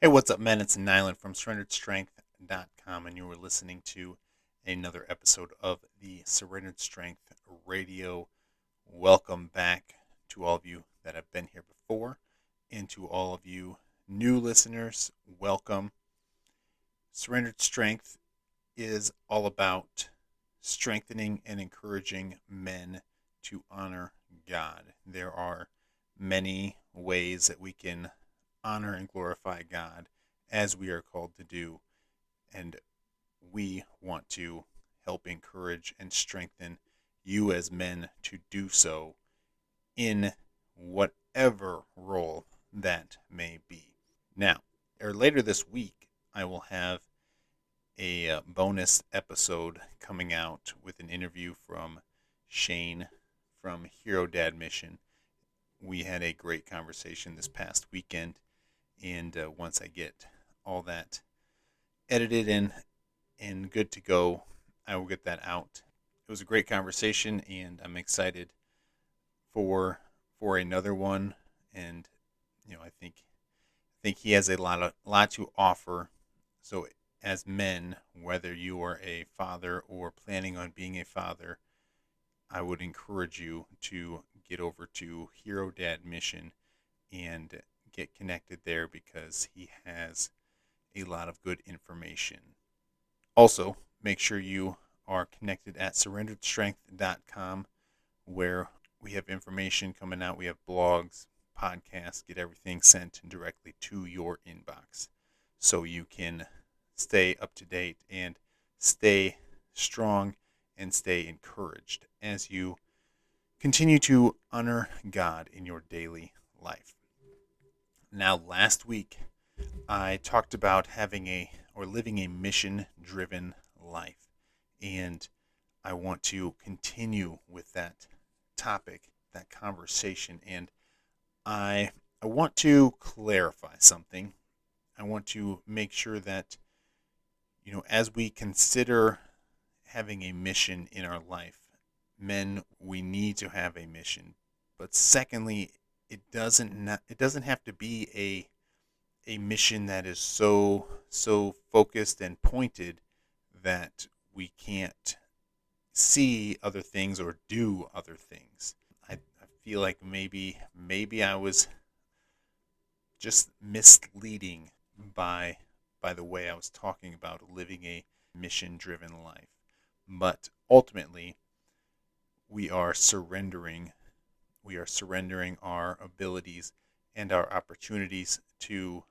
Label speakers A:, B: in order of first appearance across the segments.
A: Hey, what's up, man? It's Nyland from SurrenderedStrength.com, and you were listening to another episode of the Surrendered Strength Radio. Welcome back to all of you that have been here before, and to all of you new listeners, welcome. Surrendered Strength is all about strengthening and encouraging men to honor God. There are many ways that we can honor and glorify God as we are called to do, and we want to help encourage and strengthen you as men to do so in whatever role that may be. Now, or later this week, I will have a bonus episode coming out with an interview from Shane from Hero Dad Mission. We had a great conversation this past weekend, and once I get all that edited and good to go, I will get that out. It was a great conversation, and I'm excited for another one. And I think he has a lot to offer. So as men, whether you are a father or planning on being a father, I would encourage you to get over to Hero Dad Mission and get connected there because he has a lot of good information. Also, make sure you are connected at surrenderedstrength.com, where we have information coming out. We have blogs, podcasts, get everything sent directly to your inbox so you can stay up to date and stay strong and stay encouraged as you continue to honor God in your daily life. Now, last week, I talked about living a mission driven life. And I want to continue with that topic, that conversation. And I want to clarify something. I want to make sure that, as we consider having a mission in our life, men, we need to have a mission. But secondly, it doesn't have to be a mission that is so focused and pointed that we can't see other things or do other things. I feel like maybe I was just misleading by by the way I was talking about living a mission driven life. But ultimately, we are surrendering our abilities and our opportunities to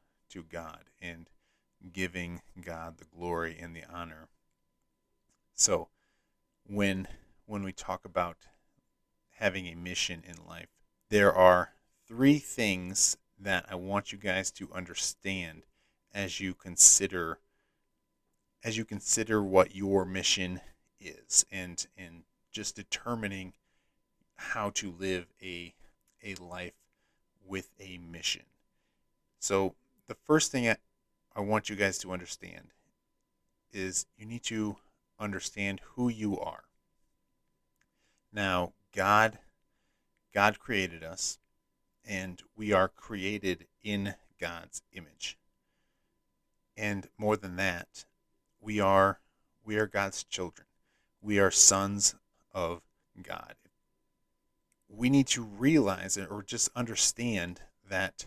A: God and giving God the glory and the honor. So when when we talk about having a mission in life, there are three things that I want you guys to understand as you consider what your mission is, and just determining how to live a life with a mission. So the first thing I want you guys to understand is you need to understand who you are. Now, God created us, and we are created in God's image. And more than that, we are we are God's children. We are sons of God. We need to realize it, or just understand that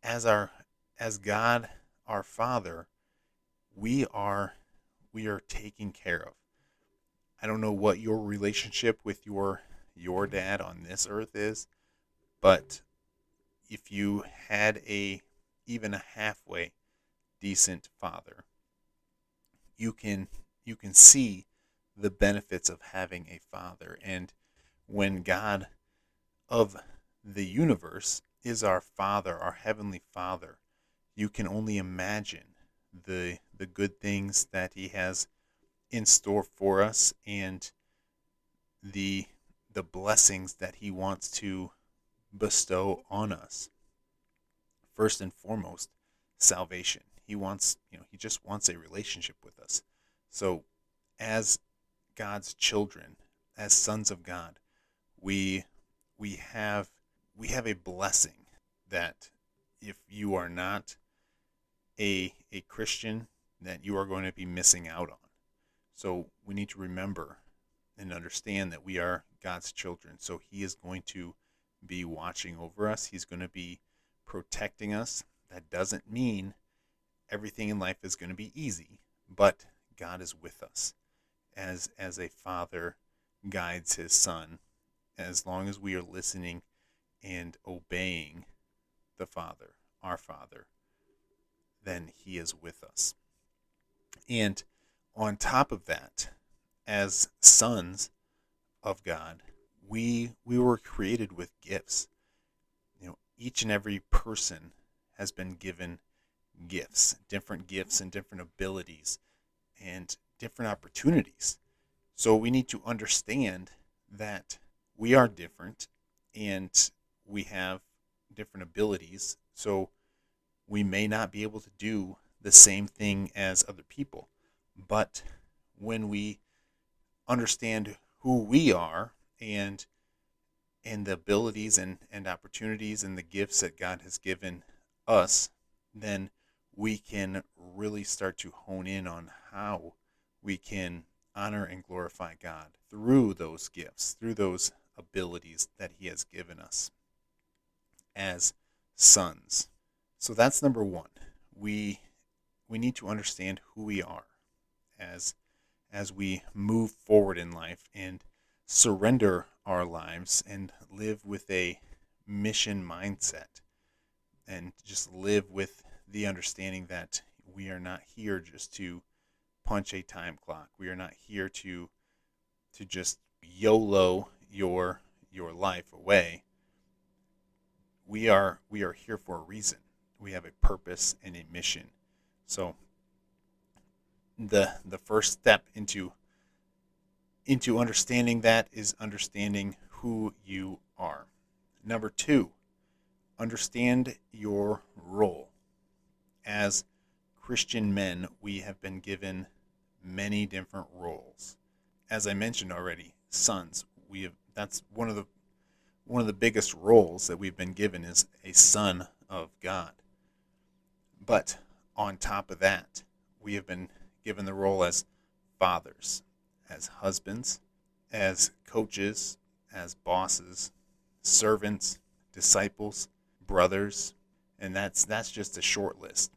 A: as our as God our Father, we are we are taken care of. I don't know what your relationship with your dad on this earth is, but if you had a even a halfway decent father, you can you can see the benefits of having a father. And when God of the universe is our father, our heavenly father, you can only imagine the good things that he has in store for us, and the the blessings that he wants to bestow on us. First and foremost, salvation. He just wants a relationship with us. So as God's children, as sons of God, we we have we have a blessing that if you are not a Christian that you are going to be missing out on. So we need to remember and understand that we are God's children. So he is going to be watching over us. He's going to be protecting us. That doesn't mean everything in life is going to be easy, but God is with us as a father guides his son. As long as we are listening and obeying the Father, our Father, then he is with us. And on top of that, as sons of God, we were created with gifts. Each and every person has been given gifts and different abilities and different opportunities. So we need to understand that we are different and we have different abilities. So we may not be able to do the same thing as other people. But when we understand who we are and the abilities and opportunities and the gifts that God has given us, then we can really start to hone in on how we can honor and glorify God through those gifts, through those abilities that he has given us as sons. So that's number one. We need to understand who we are as we move forward in life and surrender our lives and live with a mission mindset and just live with the understanding that we are not here just to punch a time clock. We are not here to just YOLO your life away. We are here for a reason. We have a purpose and a mission. So the first step into understanding that is understanding who you are. Number 2, understand your role. As Christian men, we have been given many different roles. As I mentioned already, sons, that's one of the biggest roles that we've been given is a son of God. But on top of that, we have been given the role as fathers, as husbands, as coaches, as bosses, servants, disciples, brothers, and that's just a short list.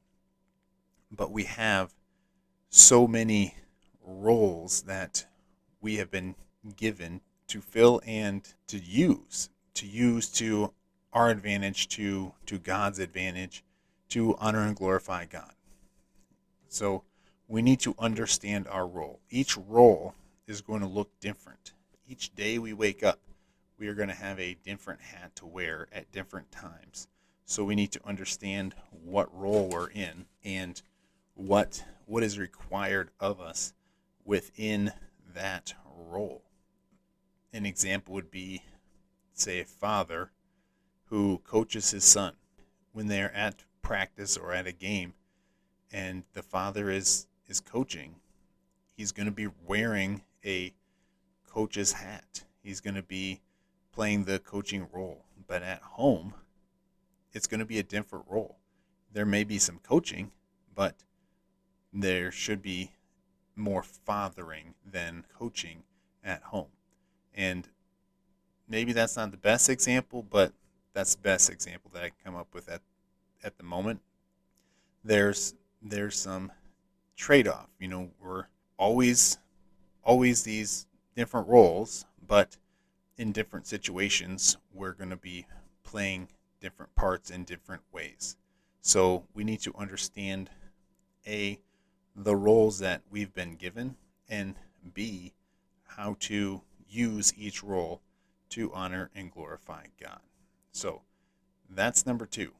A: But we have so many roles that we have been given to fill and to use to our advantage, to God's advantage, to honor and glorify God. So we need to understand our role. Each role is going to look different. Each day we wake up, we are going to have a different hat to wear at different times. So we need to understand what role we're in and what is required of us within that role. An example would be, say, a father who coaches his son when they're at practice or at a game, and the father is coaching. He's going to be wearing a coach's hat. He's going to be playing the coaching role. But at home, it's going to be a different role. There may be some coaching, but there should be more fathering than coaching at home. And maybe that's not the best example, but that's the best example that I can come up with at the moment. There's some trade-off. We're always these different roles, but in different situations, we're going to be playing different parts in different ways. So we need to understand A, the roles that we've been given, and B, how to use each role to honor and glorify God. So that's number 2.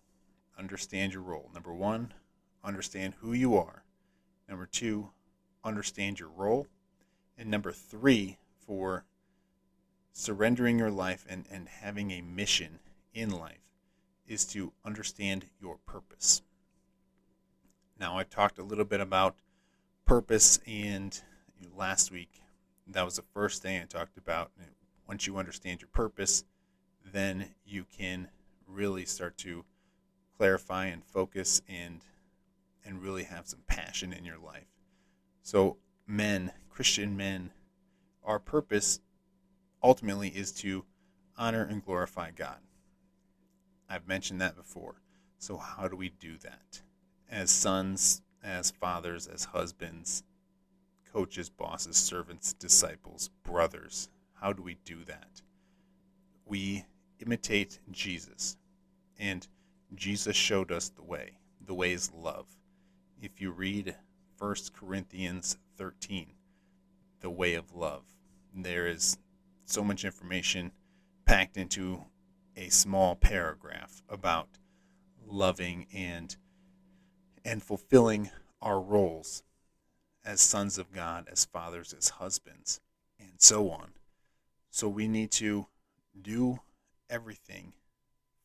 A: Understand your role. Number 1, understand who you are. Number 2, understand your role. And number 3, for surrendering your life and having a mission in life, is to understand your purpose. Now, I talked a little bit about purpose, and last week, that was the first thing I talked about. Once you understand your purpose, then you can really start to clarify and focus and and really have some passion in your life. So, men, Christian men, our purpose ultimately is to honor and glorify God. I've mentioned that before. So, how do we do that? As sons, as fathers, as husbands, coaches, bosses, servants, disciples, brothers, how do we do that? We imitate Jesus. And Jesus showed us the way. The way is love. If you read 1 Corinthians 13, the way of love, there is so much information packed into a small paragraph about loving and fulfilling our roles as sons of God, as fathers, as husbands, and so on. So we need to do everything,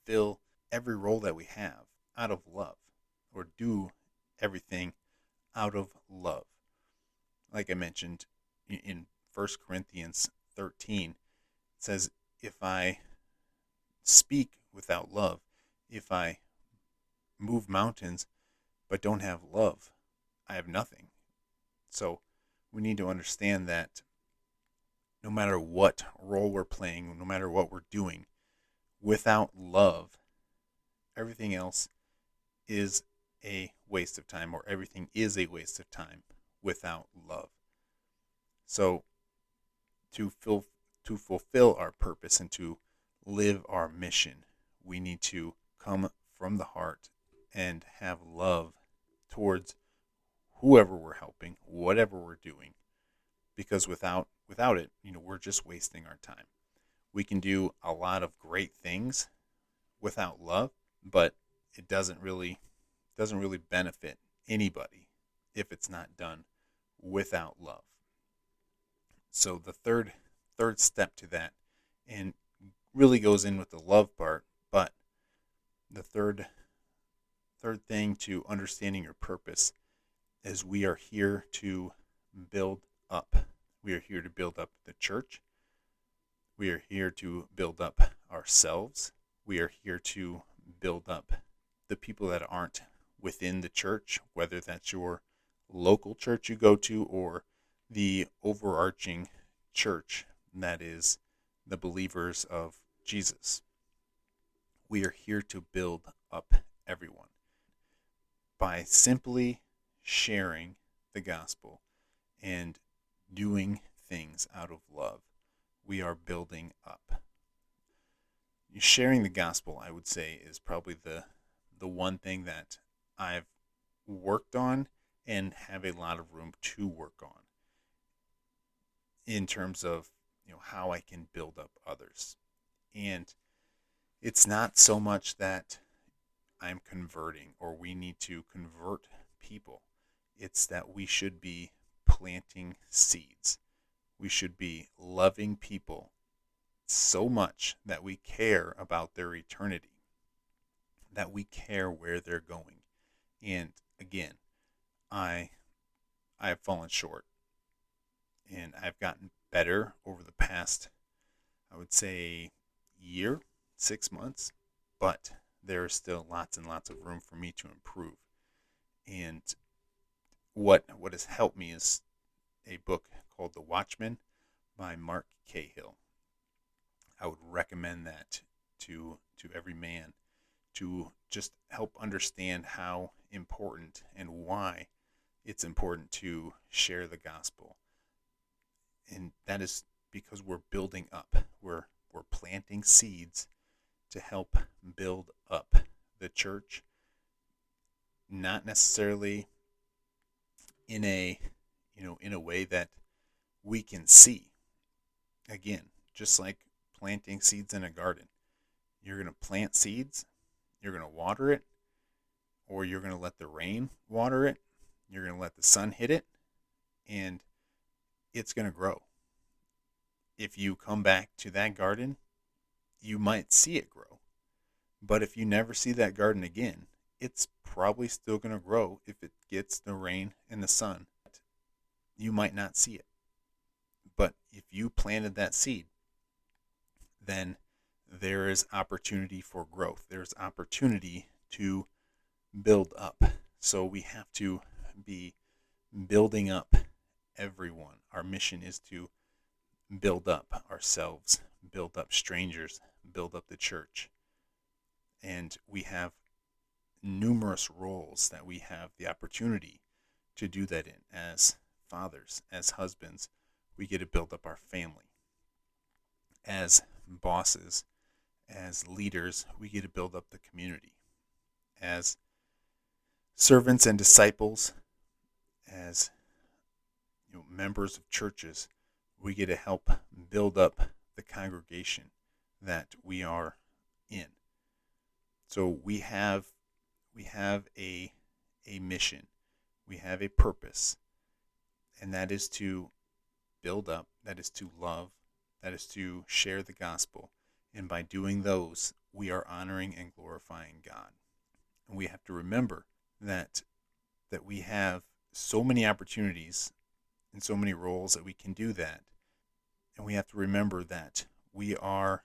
A: fill every role that we have out of love, or do everything out of love. Like I mentioned in 1 Corinthians 13, it says, if I speak without love, if I move mountains but don't have love, I have nothing. So we need to understand that no matter what role we're playing, no matter what we're doing, without love, everything else is a waste of time, or everything is a waste of time without love. So to fulfill our purpose and to live our mission, we need to come from the heart and have love towards whoever we're helping, whatever we're doing, because without it, we're just wasting our time. We can do a lot of great things without love, but it doesn't really benefit anybody if it's not done without love. So the third step to that, and really goes in with the love part, but the third thing to understanding your purpose is we are here to build up. We are here to build up the church. We are here to build up ourselves. We are here to build up the people that aren't within the church, whether that's your local church you go to or the overarching church that is the believers of Jesus. We are here to build up everyone by simply sharing the gospel and doing things out of love. We are building up. Sharing the gospel, I would say, is probably the one thing that I've worked on and have a lot of room to work on in terms of how I can build up others. And it's not so much that I'm converting or we need to convert people. It's that we should be planting seeds. We should be loving people so much that we care about their eternity, that we care where they're going. And again, I have fallen short, and I've gotten better over the past, I would say, year, 6 months, but there is still lots and lots of room for me to improve. And what has helped me is a book called The Watchman by Mark Cahill. I would recommend that to every man to just help understand how important and why it's important to share the gospel. And that is because we're building up. We're planting seeds to help build up the church, not necessarily in a way that we can see. Again, just like planting seeds in a garden. You're going to plant seeds, you're going to water it, or you're going to let the rain water it, you're going to let the sun hit it, and it's going to grow. If you come back to that garden, you might see it grow. But if you never see that garden again, it's probably still going to grow if it gets the rain and the sun. You might not see it. But if you planted that seed, then there is opportunity for growth. There's opportunity to build up. So we have to be building up everyone. Our mission is to build up ourselves, build up strangers, build up the church. And we have numerous roles that we have the opportunity to do that in. As fathers, as husbands, we get to build up our family. As bosses, as leaders, we get to build up the community. As servants and disciples, as members of churches, we get to help build up the congregation that we are in. So we have a mission, we have a purpose, and that is to build up, that is to love, that is to share the gospel. And by doing those, we are honoring and glorifying God. And we have to remember that we have so many opportunities and so many roles that we can do that. And we have to remember that we are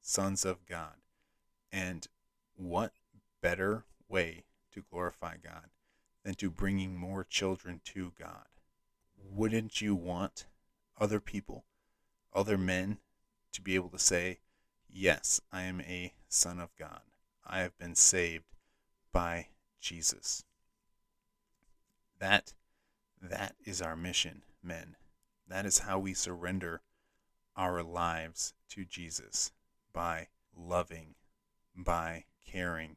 A: sons of God. And what better way to glorify God than to bringing more children to God? Wouldn't you want other people, other men, to be able to say, yes, I am a son of God. I have been saved by Jesus. That is our mission, men. That is how we surrender our lives to Jesus, by loving, by caring,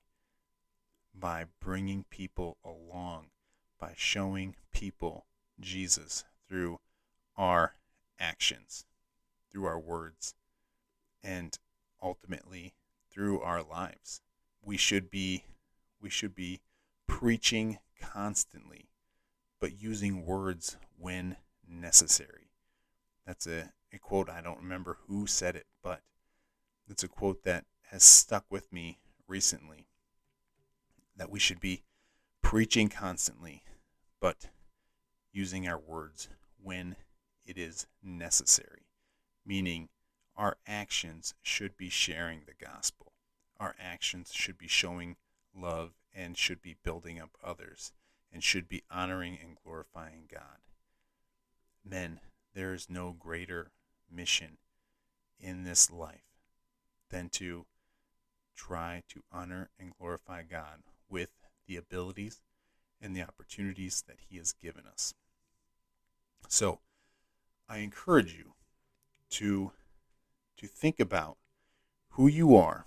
A: by bringing people along, by showing people Jesus through our actions, through our words, and ultimately through our lives. We should be preaching constantly, but using words when necessary. That's a quote. I don't remember who said it, but it's a quote that has stuck with me recently, that we should be preaching constantly, but using our words when it is necessary, meaning our actions should be sharing the gospel. Our actions should be showing love and should be building up others and should be honoring and glorifying God. Men, there is no greater mission in this life than to try to honor and glorify God with the abilities and the opportunities that He has given us. So I encourage you to think about who you are,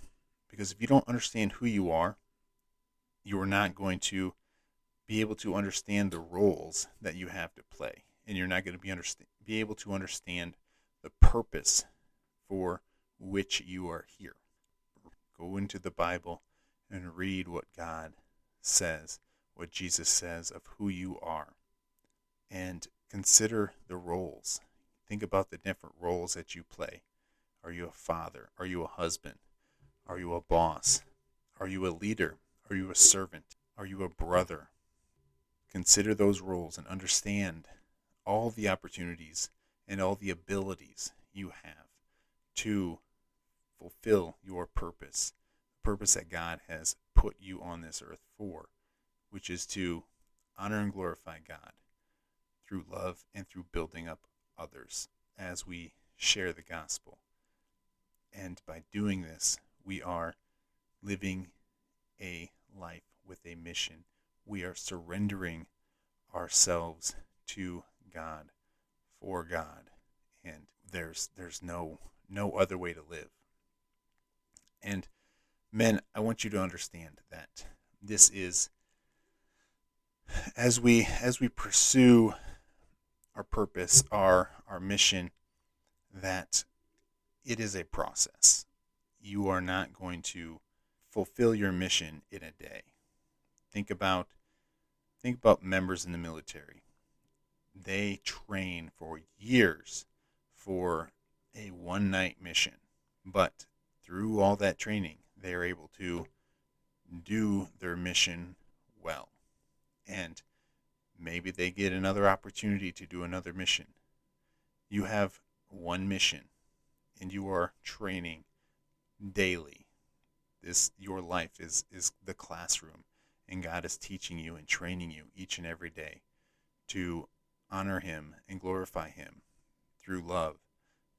A: because if you don't understand who you are not going to be able to understand the roles that you have to play, and you're not going to be able to understand the purpose for which you are here. Go into the Bible and read what God says, what Jesus says of who you are, and consider the roles. Think about the different roles that you play. Are you a father? Are you a husband? Are you a boss? Are you a leader? Are you a servant? Are you a brother? Consider those roles and understand all the opportunities and all the abilities you have to fulfill your purpose, the purpose that God has put you on this earth for, which is to honor and glorify God through love and through building up others as we share the gospel. And by doing this, we are living a life with a mission. We are surrendering ourselves to God, for God, and there's no other way to live. And men, I want you to understand that this is, as we pursue our purpose, our mission, that it is a process. You are not going to fulfill your mission in a day. Think about members in the military. They train for years for a one-night mission, but through all that training, they are able to do their mission well. And maybe they get another opportunity to do another mission. You have one mission, and you are training daily. Your life is the classroom, And God is teaching you and training you each and every day to honor Him and glorify Him through love,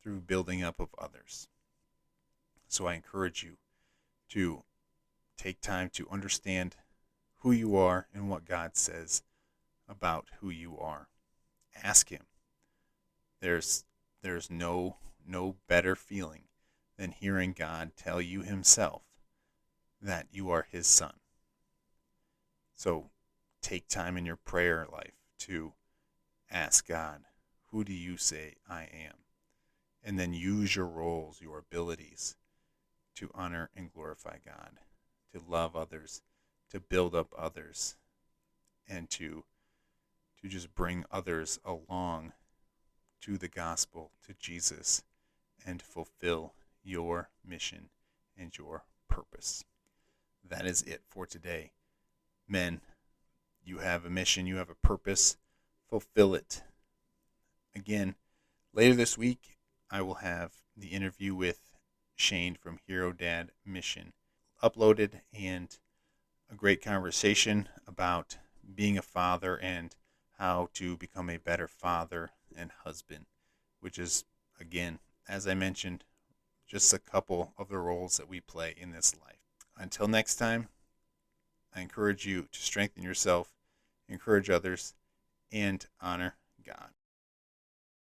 A: through building up of others. So I encourage you to take time to understand who you are and what God says about who you are. Ask Him. There's no better feeling than hearing God tell you Himself that you are His son. So take time in your prayer life to ask God, who do you say I am? And then use your roles, your abilities to honor and glorify God, to love others, to build up others, and to just bring others along to the gospel, to Jesus, and fulfill your mission and your purpose. That is it for today. Men, you have a mission, you have a purpose, fulfill it. Again, later this week, I will have the interview with Shane from Hero Dad Mission uploaded, and a great conversation about being a father and how to become a better father and husband, which is, again, as I mentioned, just a couple of the roles that we play in this life. Until next time, I encourage you to strengthen yourself, encourage others, and honor God.